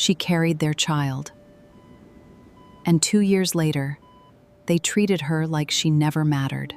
she carried their child. And 2 years later, they treated her like she never mattered.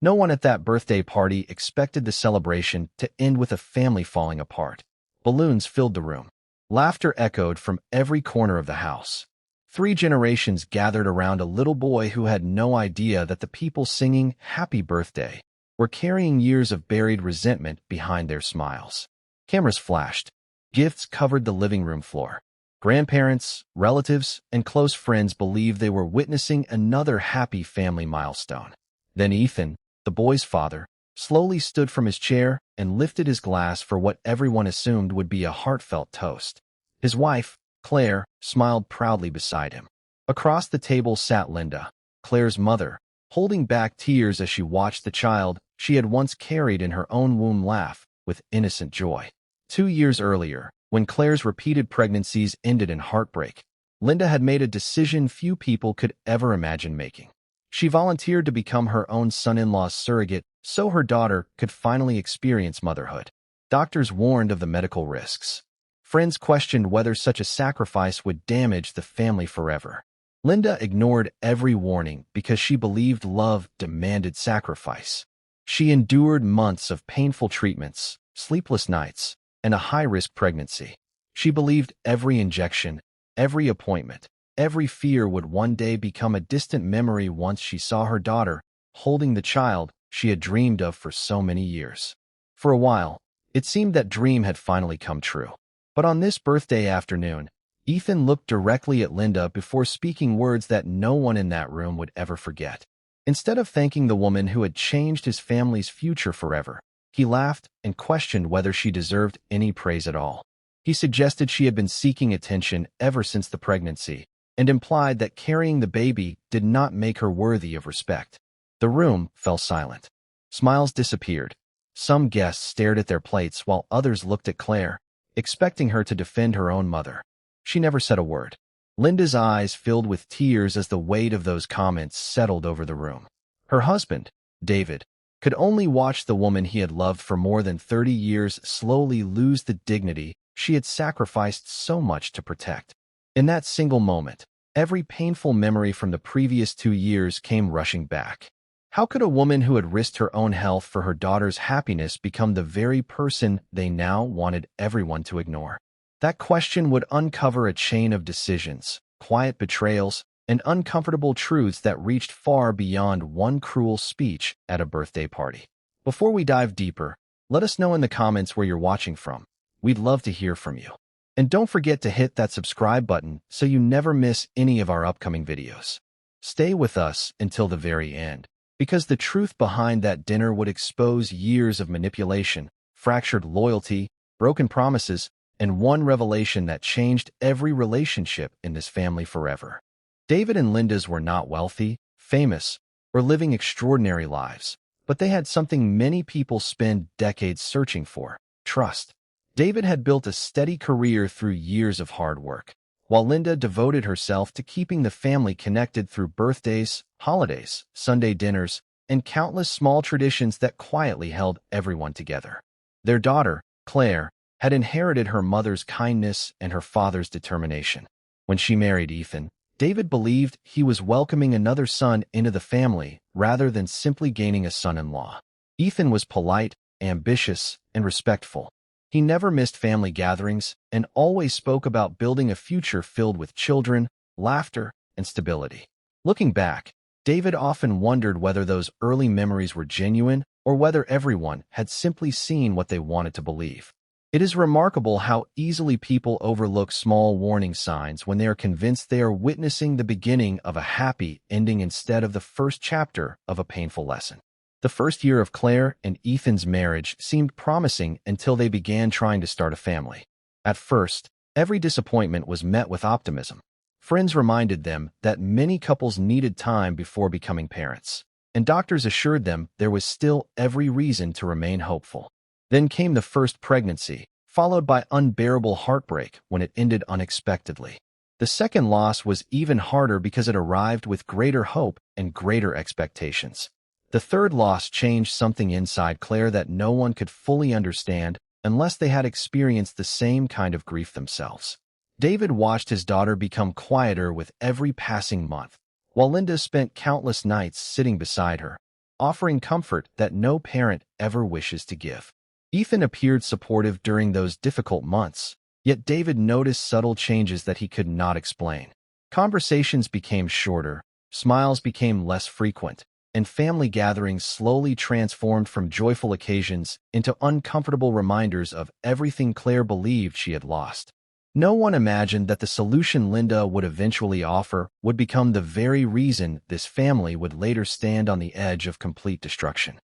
No one at that birthday party expected the celebration to end with a family falling apart. Balloons filled the room. Laughter echoed from every corner of the house. 3 generations gathered around a little boy who had no idea that the people singing "Happy Birthday" were carrying years of buried resentment behind their smiles. Cameras flashed. Gifts covered the living room floor. Grandparents, relatives, and close friends believed they were witnessing another happy family milestone. Then Ethan, the boy's father, slowly stood from his chair and lifted his glass for what everyone assumed would be a heartfelt toast. His wife, Claire, smiled proudly beside him. Across the table sat Linda, Claire's mother, holding back tears as she watched the child she had once carried in her own womb laugh with innocent joy. 2 years earlier, when Claire's repeated pregnancies ended in heartbreak, Linda had made a decision few people could ever imagine making. She volunteered to become her own son-in-law's surrogate so her daughter could finally experience motherhood. Doctors warned of the medical risks. Friends questioned whether such a sacrifice would damage the family forever. Linda ignored every warning because she believed love demanded sacrifice. She endured months of painful treatments, sleepless nights, and a high-risk pregnancy. She believed every injection, every appointment, every fear would one day become a distant memory once she saw her daughter holding the child she had dreamed of for so many years. For a while, it seemed that dream had finally come true. But on this birthday afternoon, Ethan looked directly at Linda before speaking words that no one in that room would ever forget. Instead of thanking the woman who had changed his family's future forever, he laughed and questioned whether she deserved any praise at all. He suggested she had been seeking attention ever since the pregnancy, and implied that carrying the baby did not make her worthy of respect. The room fell silent. Smiles disappeared. Some guests stared at their plates while others looked at Claire, expecting her to defend her own mother. She never said a word. Linda's eyes filled with tears as the weight of those comments settled over the room. Her husband, David, could only watch the woman he had loved for more than 30 years slowly lose the dignity she had sacrificed so much to protect. In that single moment, every painful memory from the previous 2 years came rushing back. How could a woman who had risked her own health for her daughter's happiness become the very person they now wanted everyone to ignore? That question would uncover a chain of decisions, quiet betrayals, and uncomfortable truths that reached far beyond one cruel speech at a birthday party. Before we dive deeper, let us know in the comments where you're watching from. We'd love to hear from you. And don't forget to hit that subscribe button so you never miss any of our upcoming videos. Stay with us until the very end, because the truth behind that dinner would expose years of manipulation, fractured loyalty, broken promises, and one revelation that changed every relationship in this family forever. David and Linda's were not wealthy, famous, or living extraordinary lives, but they had something many people spend decades searching for: trust. David had built a steady career through years of hard work, while Linda devoted herself to keeping the family connected through birthdays, holidays, Sunday dinners, and countless small traditions that quietly held everyone together. Their daughter, Claire, had inherited her mother's kindness and her father's determination. When she married Ethan, David believed he was welcoming another son into the family rather than simply gaining a son-in-law. Ethan was polite, ambitious, and respectful. He never missed family gatherings and always spoke about building a future filled with children, laughter, and stability. Looking back, David often wondered whether those early memories were genuine or whether everyone had simply seen what they wanted to believe. It is remarkable how easily people overlook small warning signs when they are convinced they are witnessing the beginning of a happy ending instead of the first chapter of a painful lesson. The first year of Claire and Ethan's marriage seemed promising until they began trying to start a family. At first, every disappointment was met with optimism. Friends reminded them that many couples needed time before becoming parents, and doctors assured them there was still every reason to remain hopeful. Then came the first pregnancy, followed by unbearable heartbreak when it ended unexpectedly. The second loss was even harder because it arrived with greater hope and greater expectations. The third loss changed something inside Claire that no one could fully understand unless they had experienced the same kind of grief themselves. David watched his daughter become quieter with every passing month, while Linda spent countless nights sitting beside her, offering comfort that no parent ever wishes to give. Ethan appeared supportive during those difficult months, yet David noticed subtle changes that he could not explain. Conversations became shorter, smiles became less frequent, and family gatherings slowly transformed from joyful occasions into uncomfortable reminders of everything Claire believed she had lost. No one imagined that the solution Linda would eventually offer would become the very reason this family would later stand on the edge of complete destruction.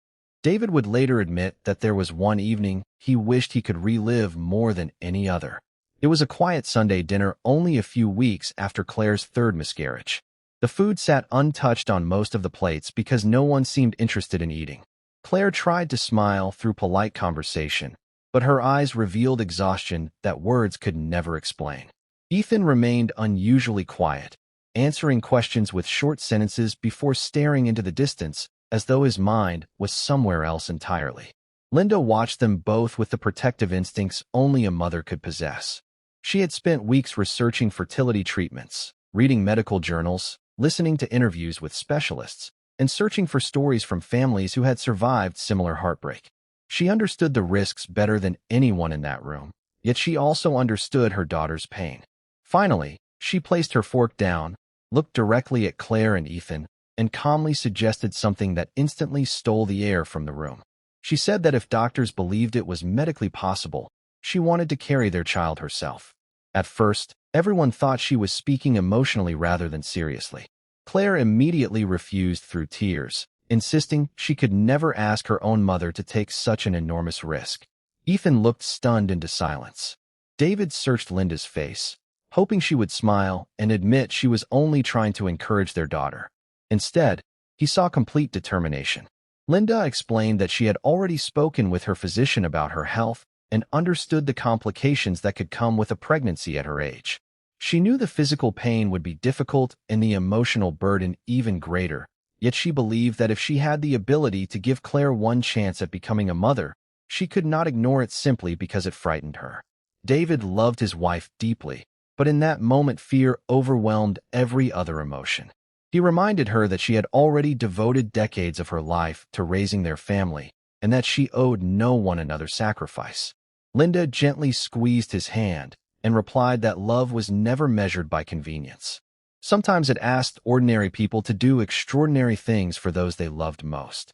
David would later admit that there was one evening he wished he could relive more than any other. It was a quiet Sunday dinner only a few weeks after Claire's third miscarriage. The food sat untouched on most of the plates because no one seemed interested in eating. Claire tried to smile through polite conversation, but her eyes revealed exhaustion that words could never explain. Ethan remained unusually quiet, answering questions with short sentences before staring into the distance as though his mind was somewhere else entirely. Linda watched them both with the protective instincts only a mother could possess. She had spent weeks researching fertility treatments, reading medical journals, listening to interviews with specialists, and searching for stories from families who had survived similar heartbreak. She understood the risks better than anyone in that room, yet she also understood her daughter's pain. Finally, she placed her fork down, looked directly at Claire and Ethan, and calmly suggested something that instantly stole the air from the room. She said that if doctors believed it was medically possible, she wanted to carry their child herself. At first, everyone thought she was speaking emotionally rather than seriously. Claire immediately refused through tears, insisting she could never ask her own mother to take such an enormous risk. Ethan looked stunned into silence. David searched Linda's face, hoping she would smile and admit she was only trying to encourage their daughter. Instead, he saw complete determination. Linda explained that she had already spoken with her physician about her health and understood the complications that could come with a pregnancy at her age. She knew the physical pain would be difficult and the emotional burden even greater, yet she believed that if she had the ability to give Claire one chance at becoming a mother, she could not ignore it simply because it frightened her. David loved his wife deeply, but in that moment fear overwhelmed every other emotion. He reminded her that she had already devoted decades of her life to raising their family, and that she owed no one another sacrifice. Linda gently squeezed his hand and replied that love was never measured by convenience. Sometimes it asked ordinary people to do extraordinary things for those they loved most.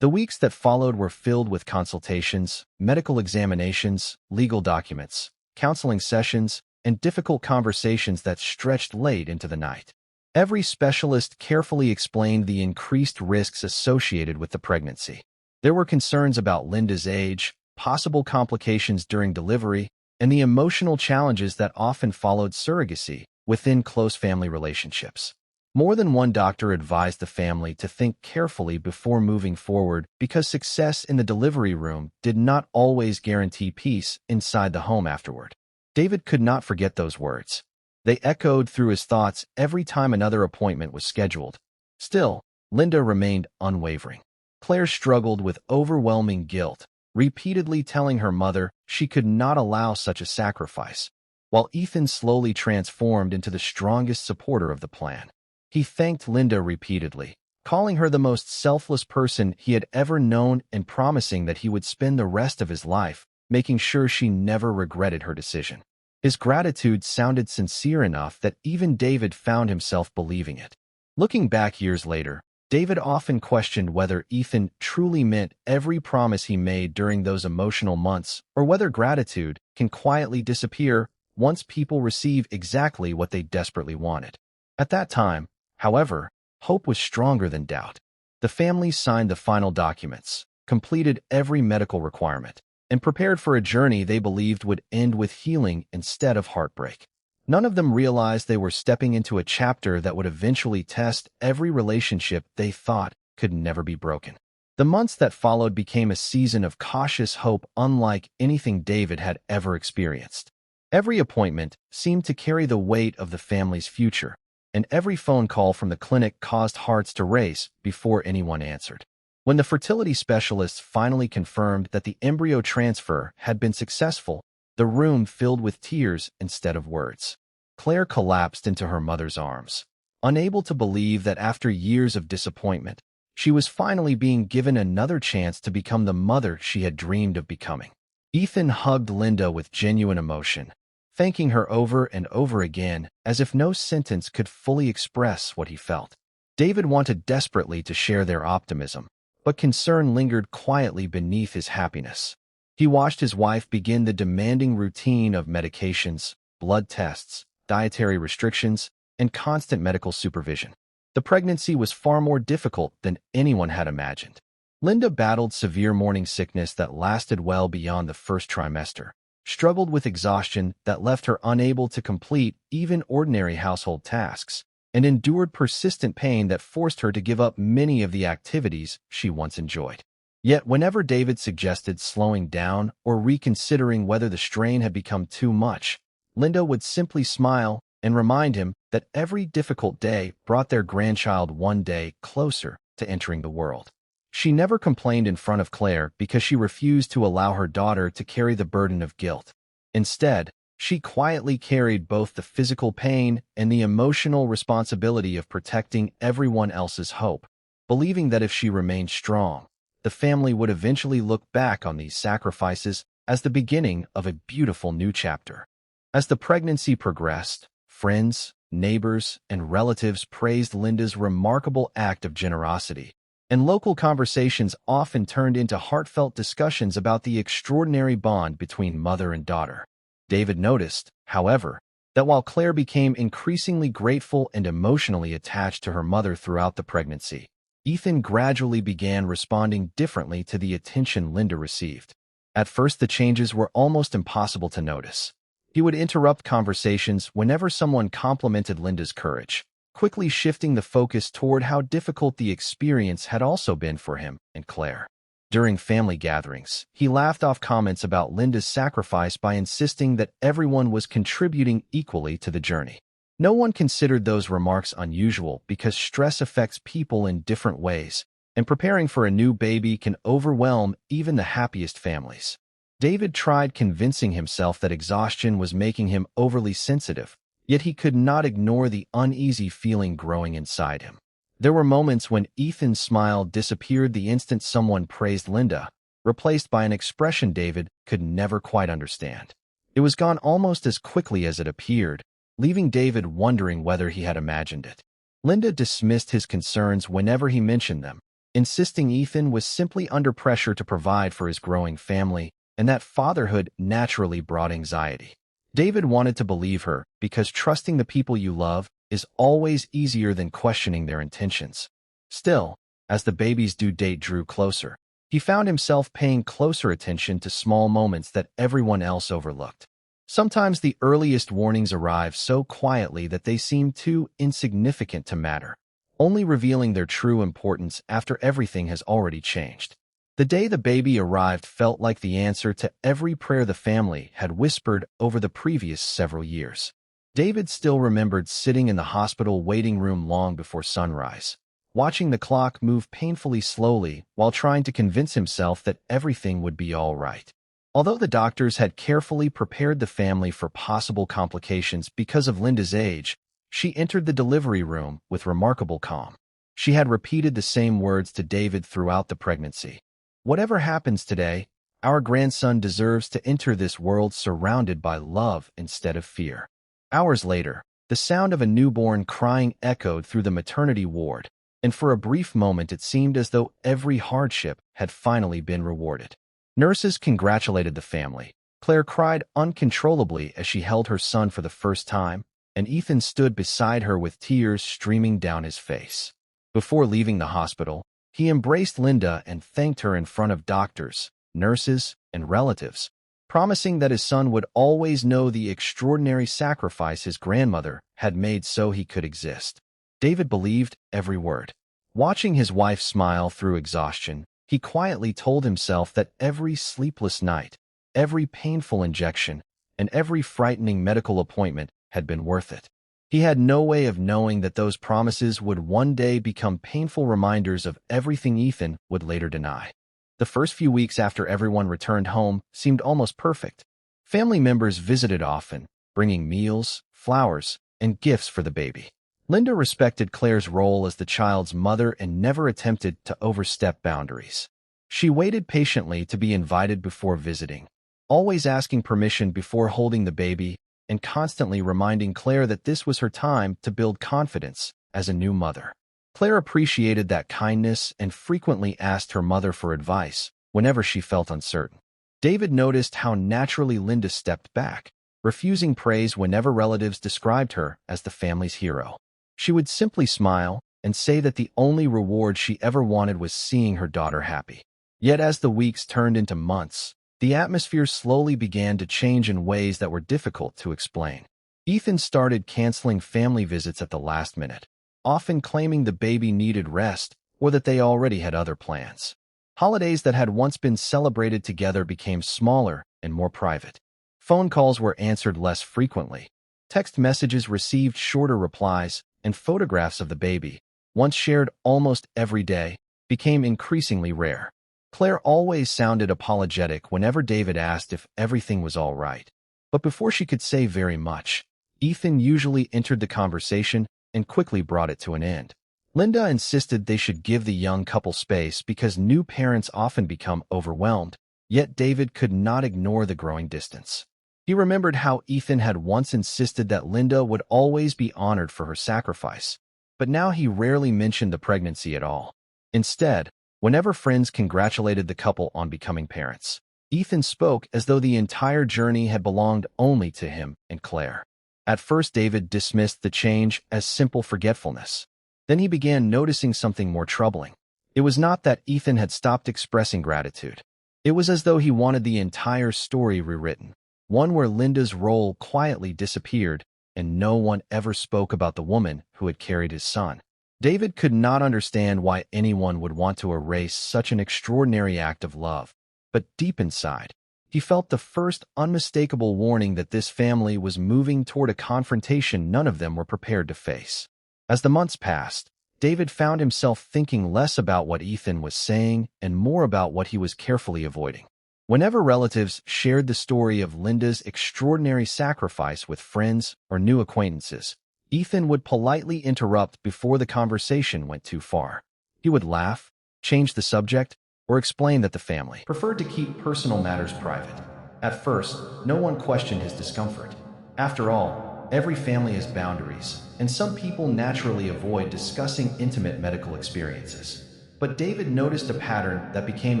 The weeks that followed were filled with consultations, medical examinations, legal documents, counseling sessions, and difficult conversations that stretched late into the night. Every specialist carefully explained the increased risks associated with the pregnancy. There were concerns about Linda's age, possible complications during delivery, and the emotional challenges that often followed surrogacy within close family relationships. More than one doctor advised the family to think carefully before moving forward because success in the delivery room did not always guarantee peace inside the home afterward. David could not forget those words. They echoed through his thoughts every time another appointment was scheduled. Still, Linda remained unwavering. Claire struggled with overwhelming guilt, repeatedly telling her mother she could not allow such a sacrifice, while Ethan slowly transformed into the strongest supporter of the plan. He thanked Linda repeatedly, calling her the most selfless person he had ever known and promising that he would spend the rest of his life making sure she never regretted her decision. His gratitude sounded sincere enough that even David found himself believing it. Looking back years later, David often questioned whether Ethan truly meant every promise he made during those emotional months or whether gratitude can quietly disappear once people receive exactly what they desperately wanted. At that time, however, hope was stronger than doubt. The family signed the final documents, completed every medical requirement, and prepared for a journey they believed would end with healing instead of heartbreak. None of them realized they were stepping into a chapter that would eventually test every relationship they thought could never be broken. The months that followed became a season of cautious hope unlike anything David had ever experienced. Every appointment seemed to carry the weight of the family's future, and every phone call from the clinic caused hearts to race before anyone answered. When the fertility specialists finally confirmed that the embryo transfer had been successful, the room filled with tears instead of words. Claire collapsed into her mother's arms, unable to believe that after years of disappointment, she was finally being given another chance to become the mother she had dreamed of becoming. Ethan hugged Linda with genuine emotion, thanking her over and over again as if no sentence could fully express what he felt. David wanted desperately to share their optimism, but concern lingered quietly beneath his happiness. He watched his wife begin the demanding routine of medications, blood tests, dietary restrictions, and constant medical supervision. The pregnancy was far more difficult than anyone had imagined. Linda battled severe morning sickness that lasted well beyond the first trimester, struggled with exhaustion that left her unable to complete even ordinary household tasks, and endured persistent pain that forced her to give up many of the activities she once enjoyed. Yet whenever David suggested slowing down or reconsidering whether the strain had become too much, Linda would simply smile and remind him that every difficult day brought their grandchild one day closer to entering the world. She never complained in front of Claire because she refused to allow her daughter to carry the burden of guilt. Instead, she quietly carried both the physical pain and the emotional responsibility of protecting everyone else's hope, believing that if she remained strong, the family would eventually look back on these sacrifices as the beginning of a beautiful new chapter. As the pregnancy progressed, friends, neighbors, and relatives praised Linda's remarkable act of generosity, and local conversations often turned into heartfelt discussions about the extraordinary bond between mother and daughter. David noticed, however, that while Claire became increasingly grateful and emotionally attached to her mother throughout the pregnancy, Ethan gradually began responding differently to the attention Linda received. At first, the changes were almost impossible to notice. He would interrupt conversations whenever someone complimented Linda's courage, quickly shifting the focus toward how difficult the experience had also been for him and Claire. During family gatherings, he laughed off comments about Linda's sacrifice by insisting that everyone was contributing equally to the journey. No one considered those remarks unusual because stress affects people in different ways, and preparing for a new baby can overwhelm even the happiest families. David tried convincing himself that exhaustion was making him overly sensitive, yet he could not ignore the uneasy feeling growing inside him. There were moments when Ethan's smile disappeared the instant someone praised Linda, replaced by an expression David could never quite understand. It was gone almost as quickly as it appeared, leaving David wondering whether he had imagined it. Linda dismissed his concerns whenever he mentioned them, insisting Ethan was simply under pressure to provide for his growing family, and that fatherhood naturally brought anxiety. David wanted to believe her because trusting the people you love is always easier than questioning their intentions. Still, as the baby's due date drew closer, he found himself paying closer attention to small moments that everyone else overlooked. Sometimes the earliest warnings arrive so quietly that they seem too insignificant to matter, only revealing their true importance after everything has already changed. The day the baby arrived felt like the answer to every prayer the family had whispered over the previous several years. David still remembered sitting in the hospital waiting room long before sunrise, watching the clock move painfully slowly while trying to convince himself that everything would be all right. Although the doctors had carefully prepared the family for possible complications because of Linda's age, she entered the delivery room with remarkable calm. She had repeated the same words to David throughout the pregnancy. "Whatever happens today, our grandson deserves to enter this world surrounded by love instead of fear." Hours later, the sound of a newborn crying echoed through the maternity ward, and for a brief moment it seemed as though every hardship had finally been rewarded. Nurses congratulated the family. Claire cried uncontrollably as she held her son for the first time, and Ethan stood beside her with tears streaming down his face. Before leaving the hospital, he embraced Linda and thanked her in front of doctors, nurses, and relatives, promising that his son would always know the extraordinary sacrifice his grandmother had made so he could exist. David believed every word. Watching his wife smile through exhaustion, he quietly told himself that every sleepless night, every painful injection, and every frightening medical appointment had been worth it. He had no way of knowing that those promises would one day become painful reminders of everything Ethan would later deny. The first few weeks after everyone returned home seemed almost perfect. Family members visited often, bringing meals, flowers, and gifts for the baby. Linda respected Claire's role as the child's mother and never attempted to overstep boundaries. She waited patiently to be invited before visiting, always asking permission before holding the baby and constantly reminding Claire that this was her time to build confidence as a new mother. Claire appreciated that kindness and frequently asked her mother for advice whenever she felt uncertain. David noticed how naturally Linda stepped back, refusing praise whenever relatives described her as the family's hero. She would simply smile and say that the only reward she ever wanted was seeing her daughter happy. Yet as the weeks turned into months, the atmosphere slowly began to change in ways that were difficult to explain. Ethan started canceling family visits at the last minute, often claiming the baby needed rest or that they already had other plans. Holidays that had once been celebrated together became smaller and more private. Phone calls were answered less frequently. Text messages received shorter replies, and photographs of the baby, once shared almost every day, became increasingly rare. Claire always sounded apologetic whenever David asked if everything was all right. But before she could say very much, Ethan usually entered the conversation and quickly brought it to an end. Linda insisted they should give the young couple space because new parents often become overwhelmed, yet David could not ignore the growing distance. He remembered how Ethan had once insisted that Linda would always be honored for her sacrifice, but now he rarely mentioned the pregnancy at all. Instead, whenever friends congratulated the couple on becoming parents, Ethan spoke as though the entire journey had belonged only to him and Claire. At first, David dismissed the change as simple forgetfulness. Then he began noticing something more troubling. It was not that Ethan had stopped expressing gratitude. It was as though he wanted the entire story rewritten, one where Linda's role quietly disappeared and no one ever spoke about the woman who had carried his son. David could not understand why anyone would want to erase such an extraordinary act of love, but deep inside, he felt the first unmistakable warning that this family was moving toward a confrontation none of them were prepared to face. As the months passed, David found himself thinking less about what Ethan was saying and more about what he was carefully avoiding. Whenever relatives shared the story of Linda's extraordinary sacrifice with friends or new acquaintances, Ethan would politely interrupt before the conversation went too far. He would laugh, change the subject, or explain that the family preferred to keep personal matters private. At first, no one questioned his discomfort. After all, every family has boundaries, and some people naturally avoid discussing intimate medical experiences. But David noticed a pattern that became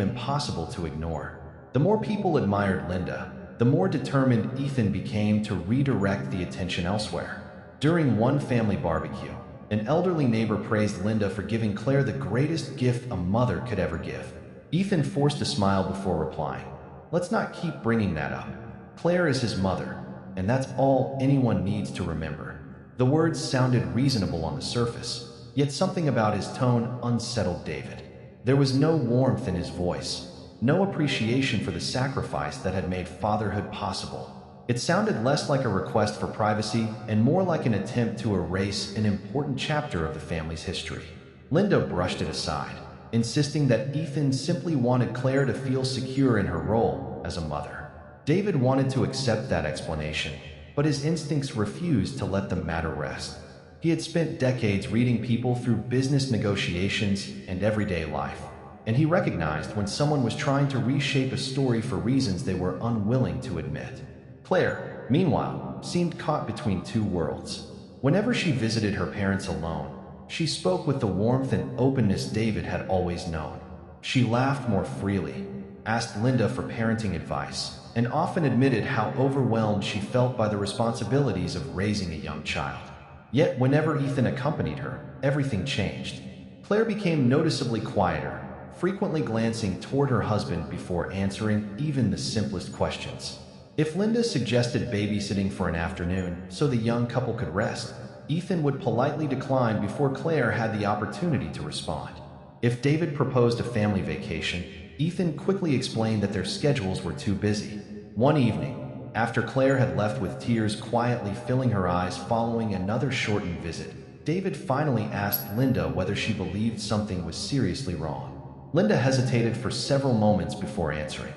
impossible to ignore. The more people admired Linda, the more determined Ethan became to redirect the attention elsewhere. During one family barbecue, an elderly neighbor praised Linda for giving Claire the greatest gift a mother could ever give. Ethan forced a smile before replying, "Let's not keep bringing that up. Claire is his mother, and that's all anyone needs to remember." The words sounded reasonable on the surface, yet something about his tone unsettled David. There was no warmth in his voice, no appreciation for the sacrifice that had made fatherhood possible. It sounded less like a request for privacy and more like an attempt to erase an important chapter of the family's history. Linda brushed it aside, insisting that Ethan simply wanted Claire to feel secure in her role as a mother. David wanted to accept that explanation, but his instincts refused to let the matter rest. He had spent decades reading people through business negotiations and everyday life, and he recognized when someone was trying to reshape a story for reasons they were unwilling to admit. Claire, meanwhile, seemed caught between two worlds. Whenever she visited her parents alone, she spoke with the warmth and openness David had always known. She laughed more freely, asked Linda for parenting advice, and often admitted how overwhelmed she felt by the responsibilities of raising a young child. Yet whenever Ethan accompanied her, everything changed. Claire became noticeably quieter, frequently glancing toward her husband before answering even the simplest questions. If Linda suggested babysitting for an afternoon so the young couple could rest, Ethan would politely decline before Claire had the opportunity to respond. If David proposed a family vacation, Ethan quickly explained that their schedules were too busy. One evening, after Claire had left with tears quietly filling her eyes following another shortened visit, David finally asked Linda whether she believed something was seriously wrong. Linda hesitated for several moments before answering.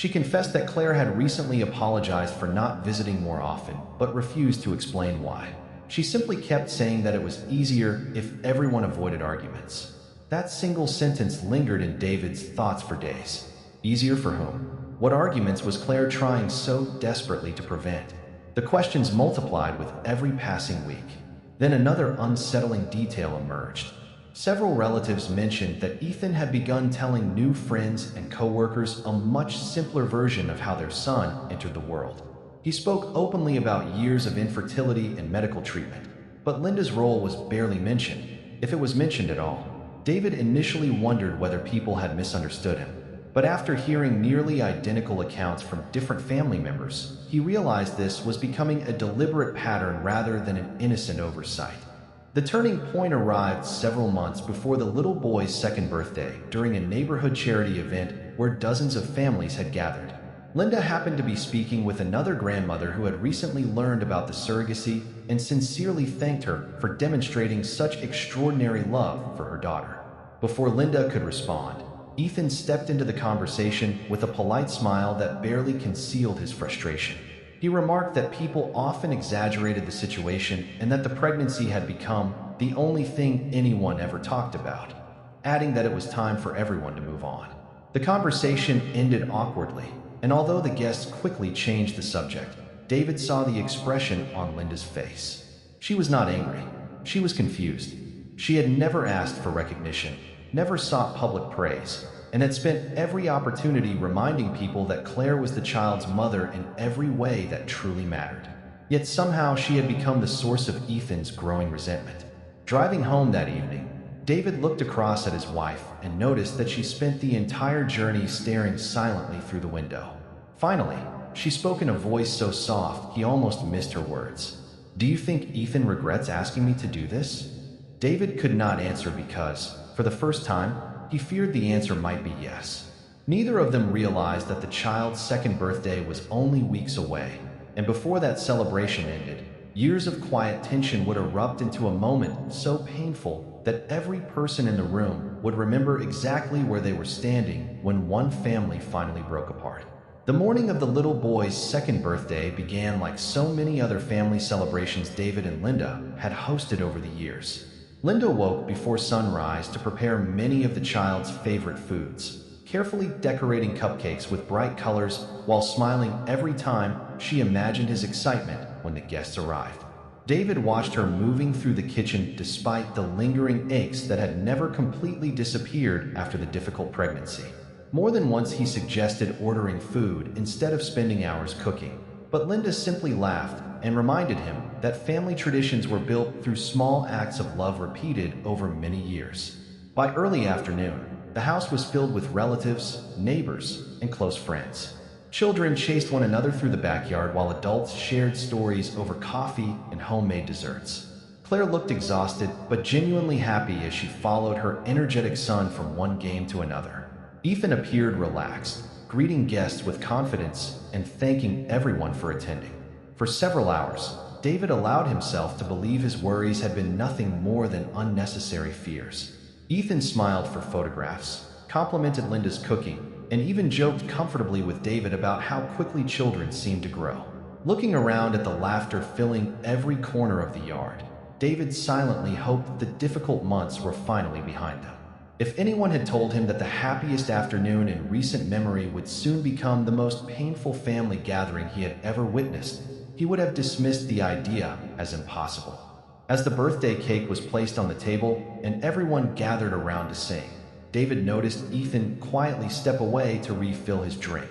She confessed that Claire had recently apologized for not visiting more often, but refused to explain why. She simply kept saying that it was easier if everyone avoided arguments. That single sentence lingered in David's thoughts for days. Easier for whom? What arguments was Claire trying so desperately to prevent? The questions multiplied with every passing week. Then another unsettling detail emerged. Several relatives mentioned that Ethan had begun telling new friends and coworkers a much simpler version of how their son entered the world. He spoke openly about years of infertility and medical treatment, but Linda's role was barely mentioned, if it was mentioned at all. David initially wondered whether people had misunderstood him, but after hearing nearly identical accounts from different family members, he realized this was becoming a deliberate pattern rather than an innocent oversight. The turning point arrived several months before the little boy's second birthday during a neighborhood charity event where dozens of families had gathered. Linda happened to be speaking with another grandmother who had recently learned about the surrogacy and sincerely thanked her for demonstrating such extraordinary love for her daughter. Before Linda could respond, Ethan stepped into the conversation with a polite smile that barely concealed his frustration. He remarked that people often exaggerated the situation and that the pregnancy had become the only thing anyone ever talked about, adding that it was time for everyone to move on. The conversation ended awkwardly, and although the guests quickly changed the subject, David saw the expression on Linda's face. She was not angry. She was confused. She had never asked for recognition, never sought public praise, and had spent every opportunity reminding people that Claire was the child's mother in every way that truly mattered. Yet somehow she had become the source of Ethan's growing resentment. Driving home that evening, David looked across at his wife and noticed that she spent the entire journey staring silently through the window. Finally, she spoke in a voice so soft he almost missed her words. "Do you think Ethan regrets asking me to do this?" David could not answer because, for the first time, he feared the answer might be yes. Neither of them realized that the child's second birthday was only weeks away, and before that celebration ended, years of quiet tension would erupt into a moment so painful that every person in the room would remember exactly where they were standing when one family finally broke apart. The morning of the little boy's second birthday began like so many other family celebrations David and Linda had hosted over the years. Linda woke before sunrise to prepare many of the child's favorite foods, carefully decorating cupcakes with bright colors while smiling every time she imagined his excitement when the guests arrived. David watched her moving through the kitchen despite the lingering aches that had never completely disappeared after the difficult pregnancy. More than once he suggested ordering food instead of spending hours cooking, but Linda simply laughed and reminded him that family traditions were built through small acts of love repeated over many years. By early afternoon, the house was filled with relatives, neighbors, and close friends. Children chased one another through the backyard while adults shared stories over coffee and homemade desserts. Claire looked exhausted but genuinely happy as she followed her energetic son from one game to another. Ethan appeared relaxed, greeting guests with confidence and thanking everyone for attending. For several hours, David allowed himself to believe his worries had been nothing more than unnecessary fears. Ethan smiled for photographs, complimented Linda's cooking, and even joked comfortably with David about how quickly children seemed to grow. Looking around at the laughter filling every corner of the yard, David silently hoped the difficult months were finally behind them. If anyone had told him that the happiest afternoon in recent memory would soon become the most painful family gathering he had ever witnessed, he would have dismissed the idea as impossible. As the birthday cake was placed on the table and everyone gathered around to sing, David noticed Ethan quietly step away to refill his drink.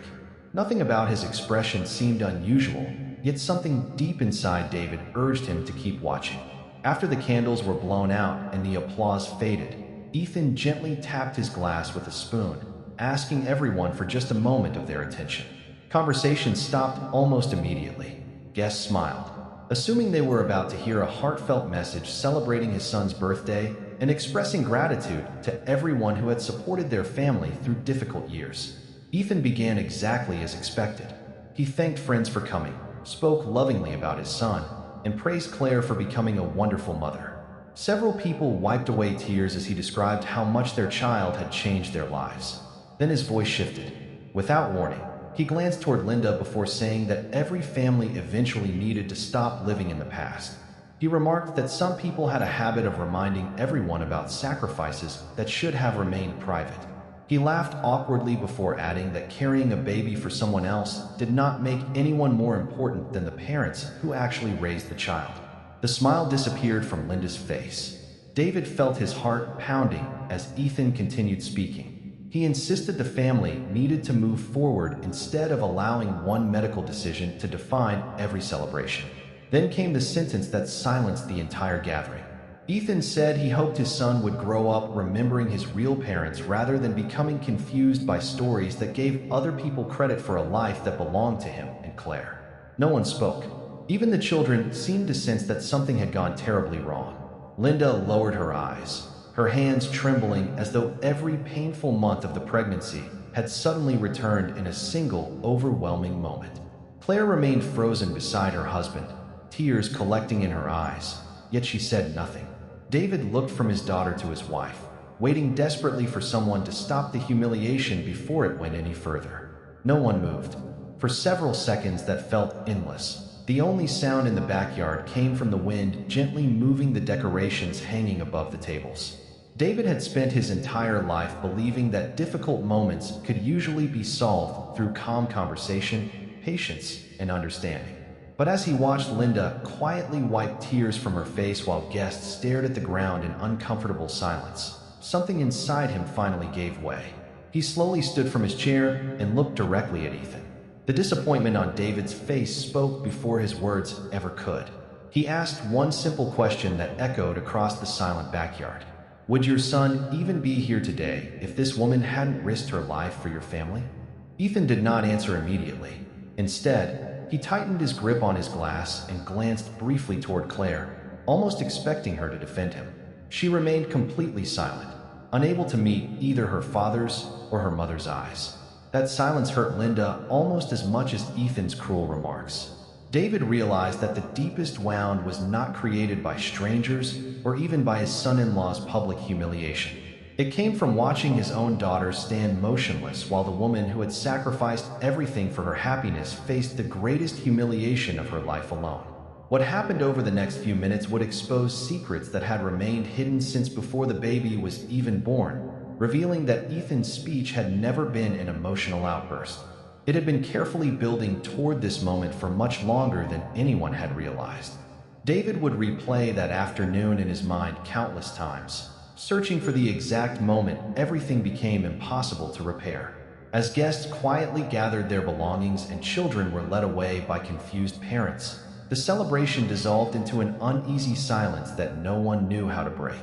Nothing about his expression seemed unusual, yet something deep inside David urged him to keep watching. After the candles were blown out and the applause faded, Ethan gently tapped his glass with a spoon, asking everyone for just a moment of their attention. Conversation stopped almost immediately. Guests smiled, assuming they were about to hear a heartfelt message celebrating his son's birthday and expressing gratitude to everyone who had supported their family through difficult years. Ethan began exactly as expected. He thanked friends for coming, spoke lovingly about his son, and praised Claire for becoming a wonderful mother. Several people wiped away tears as he described how much their child had changed their lives. Then his voice shifted. Without warning, He glanced toward Linda before saying that every family eventually needed to stop living in the past. He remarked that some people had a habit of reminding everyone about sacrifices that should have remained private. He laughed awkwardly before adding that carrying a baby for someone else did not make anyone more important than the parents who actually raised the child. The smile disappeared from Linda's face. David felt his heart pounding as Ethan continued speaking. He insisted the family needed to move forward instead of allowing one medical decision to define every celebration. Then came the sentence that silenced the entire gathering. Ethan said he hoped his son would grow up remembering his real parents rather than becoming confused by stories that gave other people credit for a life that belonged to him and Claire. No one spoke. Even the children seemed to sense that something had gone terribly wrong. Linda lowered her eyes, her hands trembling as though every painful month of the pregnancy had suddenly returned in a single, overwhelming moment. Claire remained frozen beside her husband, tears collecting in her eyes, yet she said nothing. David looked from his daughter to his wife, waiting desperately for someone to stop the humiliation before it went any further. No one moved. For several seconds that felt endless, the only sound in the backyard came from the wind gently moving the decorations hanging above the tables. David had spent his entire life believing that difficult moments could usually be solved through calm conversation, patience, and understanding. But as he watched Linda quietly wipe tears from her face while guests stared at the ground in uncomfortable silence, something inside him finally gave way. He slowly stood from his chair and looked directly at Ethan. The disappointment on David's face spoke before his words ever could. He asked one simple question that echoed across the silent backyard. Would your son even be here today if this woman hadn't risked her life for your family? Ethan did not answer immediately. Instead, he tightened his grip on his glass and glanced briefly toward Claire, almost expecting her to defend him. She remained completely silent, unable to meet either her father's or her mother's eyes. That silence hurt Linda almost as much as Ethan's cruel remarks. David realized that the deepest wound was not created by strangers or even by his son-in-law's public humiliation. It came from watching his own daughter stand motionless while the woman who had sacrificed everything for her happiness faced the greatest humiliation of her life alone. What happened over the next few minutes would expose secrets that had remained hidden since before the baby was even born, revealing that Ethan's speech had never been an emotional outburst. It had been carefully building toward this moment for much longer than anyone had realized. David would replay that afternoon in his mind countless times, searching for the exact moment everything became impossible to repair. As guests quietly gathered their belongings and children were led away by confused parents, the celebration dissolved into an uneasy silence that no one knew how to break.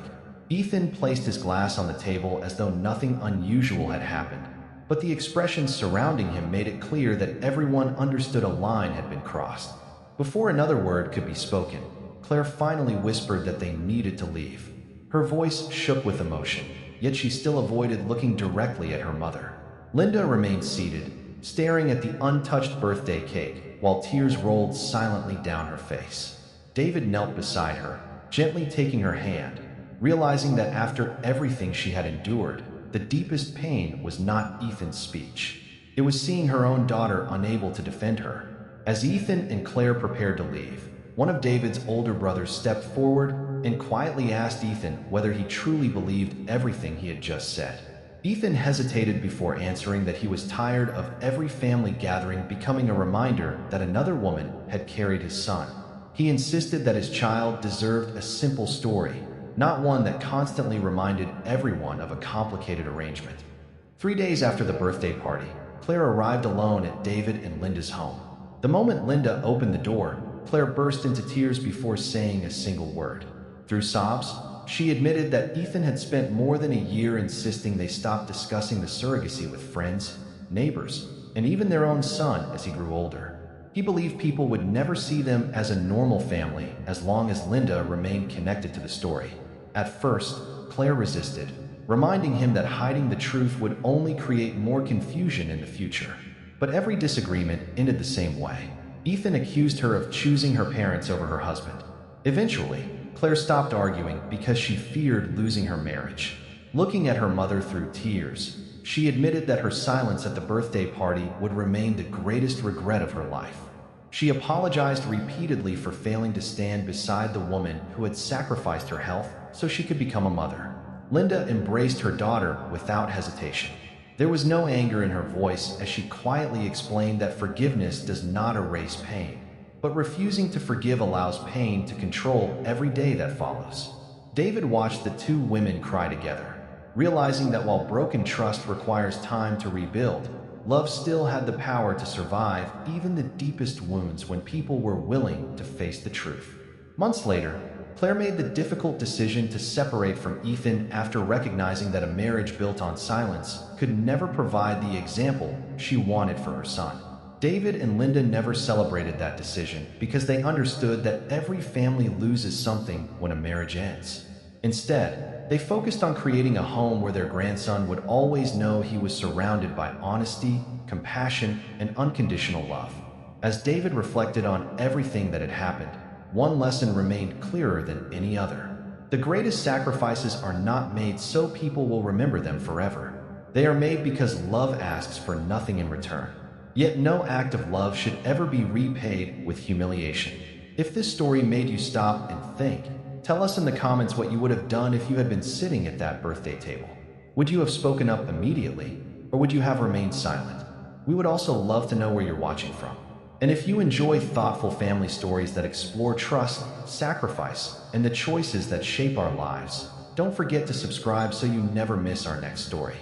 Ethan placed his glass on the table as though nothing unusual had happened, but the expressions surrounding him made it clear that everyone understood a line had been crossed. Before another word could be spoken, Claire finally whispered that they needed to leave. Her voice shook with emotion, yet she still avoided looking directly at her mother. Linda remained seated, staring at the untouched birthday cake, while tears rolled silently down her face. David knelt beside her, gently taking her hand, realizing that after everything she had endured, the deepest pain was not Ethan's speech. It was seeing her own daughter unable to defend her. As Ethan and Claire prepared to leave, one of David's older brothers stepped forward and quietly asked Ethan whether he truly believed everything he had just said. Ethan hesitated before answering that he was tired of every family gathering becoming a reminder that another woman had carried his son. He insisted that his child deserved a simple story, not one that constantly reminded everyone of a complicated arrangement. 3 days after the birthday party, Claire arrived alone at David and Linda's home. The moment Linda opened the door, Claire burst into tears before saying a single word. Through sobs, she admitted that Ethan had spent more than a year insisting they stop discussing the surrogacy with friends, neighbors, and even their own son as he grew older. He believed people would never see them as a normal family as long as Linda remained connected to the story. At first, Claire resisted, reminding him that hiding the truth would only create more confusion in the future. But every disagreement ended the same way. Ethan accused her of choosing her parents over her husband. Eventually, Claire stopped arguing because she feared losing her marriage. Looking at her mother through tears, She admitted that her silence at the birthday party would remain the greatest regret of her life. She apologized repeatedly for failing to stand beside the woman who had sacrificed her health so she could become a mother. Linda embraced her daughter without hesitation. There was no anger in her voice as she quietly explained that forgiveness does not erase pain, but refusing to forgive allows pain to control every day that follows. David watched the two women cry together, realizing that while broken trust requires time to rebuild, love still had the power to survive even the deepest wounds when people were willing to face the truth. Months later, Claire made the difficult decision to separate from Ethan after recognizing that a marriage built on silence could never provide the example she wanted for her son. David and Linda never celebrated that decision because they understood that every family loses something when a marriage ends. Instead, they focused on creating a home where their grandson would always know he was surrounded by honesty, compassion, and unconditional love. As David reflected on everything that had happened, one lesson remained clearer than any other. The greatest sacrifices are not made so people will remember them forever. They are made because love asks for nothing in return. Yet no act of love should ever be repaid with humiliation. If this story made you stop and think, tell us in the comments what you would have done if you had been sitting at that birthday table. Would you have spoken up immediately, or would you have remained silent? We would also love to know where you're watching from. And if you enjoy thoughtful family stories that explore trust, sacrifice, and the choices that shape our lives, don't forget to subscribe so you never miss our next story.